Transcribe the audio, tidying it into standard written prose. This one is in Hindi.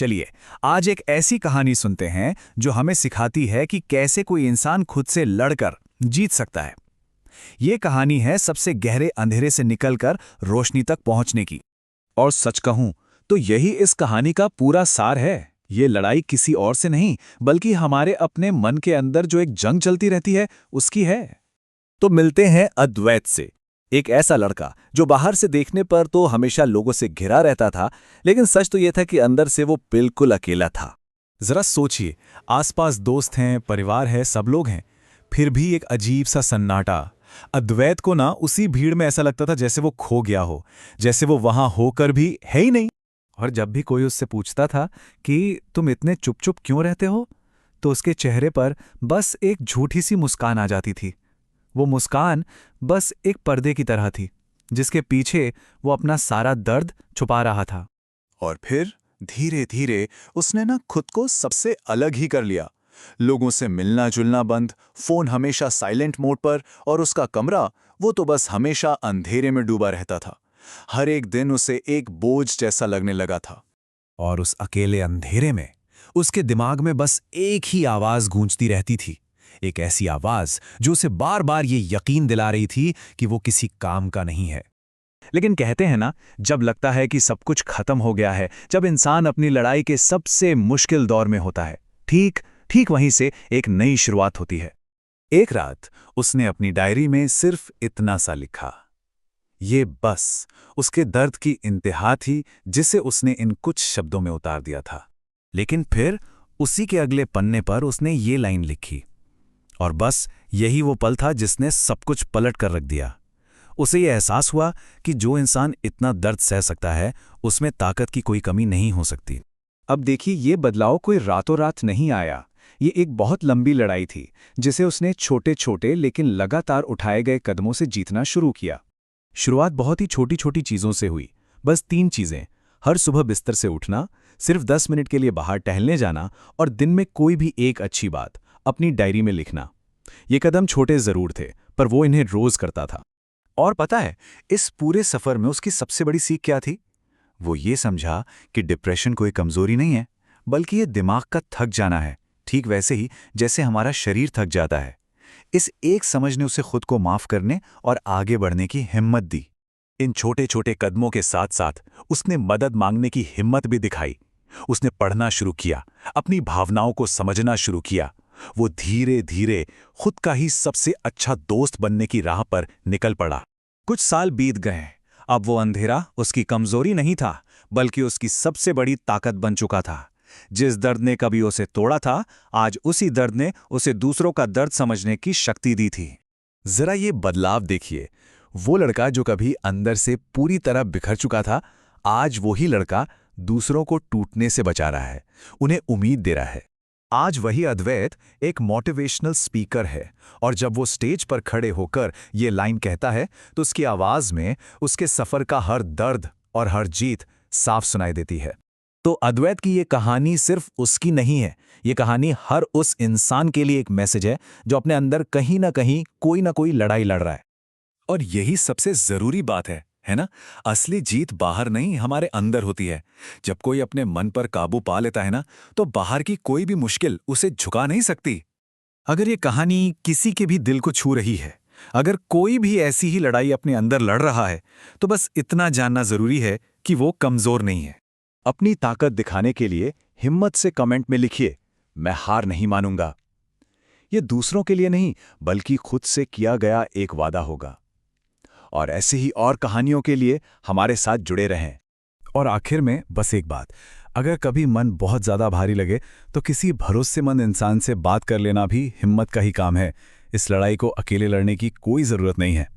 चलिए आज एक ऐसी कहानी सुनते हैं जो हमें सिखाती है कि कैसे कोई इंसान खुद से लड़कर जीत सकता है। ये कहानी है सबसे गहरे अंधेरे से निकलकर रोशनी तक पहुंचने की। और सच कहूं तो यही इस कहानी का पूरा सार है। ये लड़ाई किसी और से नहीं बल्कि हमारे अपने मन के अंदर जो एक जंग चलती रहती है उसकी है। तो मिलते हैं अद्वैत से, एक ऐसा लड़का जो बाहर से देखने पर तो हमेशा लोगों से घिरा रहता था, लेकिन सच तो यह था कि अंदर से वो बिल्कुल अकेला था। जरा सोचिए, आसपास दोस्त हैं, परिवार है, सब लोग हैं, फिर भी एक अजीब सा सन्नाटा। अद्वैत को ना उसी भीड़ में ऐसा लगता था जैसे वो खो गया हो, जैसे वो वहां होकर भी है ही नहीं। और जब भी कोई उससे पूछता था कि तुम इतने चुप चुप क्यों रहते हो, तो उसके चेहरे पर बस एक झूठी सी मुस्कान आ जाती थी। वो मुस्कान बस एक पर्दे की तरह थी जिसके पीछे वो अपना सारा दर्द छुपा रहा था। और फिर धीरे धीरे उसने ना खुद को सबसे अलग ही कर लिया। लोगों से मिलना जुलना बंद, फोन हमेशा साइलेंट मोड पर, और उसका कमरा वो तो बस हमेशा अंधेरे में डूबा रहता था। हर एक दिन उसे एक बोझ जैसा लगने लगा था। और उस अकेले अंधेरे में उसके दिमाग में बस एक ही आवाज गूंजती रहती थी, एक ऐसी आवाज जो उसे बार बार ये यकीन दिला रही थी कि वो किसी काम का नहीं है। लेकिन कहते हैं ना, जब लगता है कि सब कुछ खत्म हो गया है, जब इंसान अपनी लड़ाई के सबसे मुश्किल दौर में होता है, ठीक वहीं से एक नई शुरुआत होती है। एक रात उसने अपनी डायरी में सिर्फ इतना सा लिखा। ये बस उसके दर्द की इंतहा थी जिसे उसने इन कुछ शब्दों में उतार दिया था। लेकिन फिर उसी के अगले पन्ने पर उसने ये लाइन लिखी, और बस यही वो पल था जिसने सब कुछ पलट कर रख दिया। उसे ये एहसास हुआ कि जो इंसान इतना दर्द सह सकता है उसमें ताकत की कोई कमी नहीं हो सकती। अब देखिए, ये बदलाव कोई रातों रात नहीं आया। ये एक बहुत लंबी लड़ाई थी जिसे उसने छोटे छोटे लेकिन लगातार उठाए गए कदमों से जीतना शुरू किया। शुरुआत बहुत ही छोटी छोटी चीज़ों से हुई। बस 3 चीज़ें: हर सुबह बिस्तर से उठना, सिर्फ 10 मिनट के लिए बाहर टहलने जाना, और दिन में कोई भी एक अच्छी बात अपनी डायरी में लिखना। ये कदम छोटे जरूर थे, पर वो इन्हें रोज करता था। और पता है, इस पूरे सफर में उसकी सबसे बड़ी सीख क्या थी? वो ये समझा कि डिप्रेशन कोई कमजोरी नहीं है, बल्कि ये दिमाग का थक जाना है, ठीक वैसे ही जैसे हमारा शरीर थक जाता है। इस एक समझ ने उसे खुद को माफ करने और आगे बढ़ने की हिम्मत दी। इन छोटे छोटे कदमों के साथ साथ उसने मदद मांगने की हिम्मत भी दिखाई। उसने पढ़ना शुरू किया, अपनी भावनाओं को समझना शुरू किया। वो धीरे धीरे खुद का ही सबसे अच्छा दोस्त बनने की राह पर निकल पड़ा। कुछ साल बीत गए। अब वो अंधेरा उसकी कमजोरी नहीं था, बल्कि उसकी सबसे बड़ी ताकत बन चुका था। जिस दर्द ने कभी उसे तोड़ा था, आज उसी दर्द ने उसे दूसरों का दर्द समझने की शक्ति दी थी। जरा ये बदलाव देखिए। वो लड़का जो कभी अंदर से पूरी तरह बिखर चुका था, आज वही लड़का दूसरों को टूटने से बचा रहा है, उन्हें उम्मीद दे रहा है। आज वही अद्वैत एक मोटिवेशनल स्पीकर है, और जब वो स्टेज पर खड़े होकर ये लाइन कहता है तो उसकी आवाज में उसके सफर का हर दर्द और हर जीत साफ सुनाई देती है। तो अद्वैत की ये कहानी सिर्फ उसकी नहीं है, ये कहानी हर उस इंसान के लिए एक मैसेज है जो अपने अंदर कहीं ना कहीं कोई ना कोई लड़ाई लड़ रहा है। और यही सबसे जरूरी बात है ना? असली जीत बाहर नहीं, हमारे अंदर होती है। जब कोई अपने मन पर काबू पा लेता है ना, तो बाहर की कोई भी मुश्किल उसे झुका नहीं सकती। अगर ये कहानी किसी के भी दिल को छू रही है, अगर कोई भी ऐसी ही लड़ाई अपने अंदर लड़ रहा है, तो बस इतना जानना जरूरी है कि वो कमजोर नहीं है। अपनी ताकत दिखाने के लिए हिम्मत से कमेंट में लिखिए, मैं हार नहीं मानूंगा। ये दूसरों के लिए नहीं, बल्कि खुद से किया गया एक वादा होगा। और ऐसे ही और कहानियों के लिए हमारे साथ जुड़े रहें। और आखिर में बस एक बात, अगर कभी मन बहुत ज़्यादा भारी लगे तो किसी भरोसेमंद इंसान से बात कर लेना भी हिम्मत का ही काम है। इस लड़ाई को अकेले लड़ने की कोई ज़रूरत नहीं है।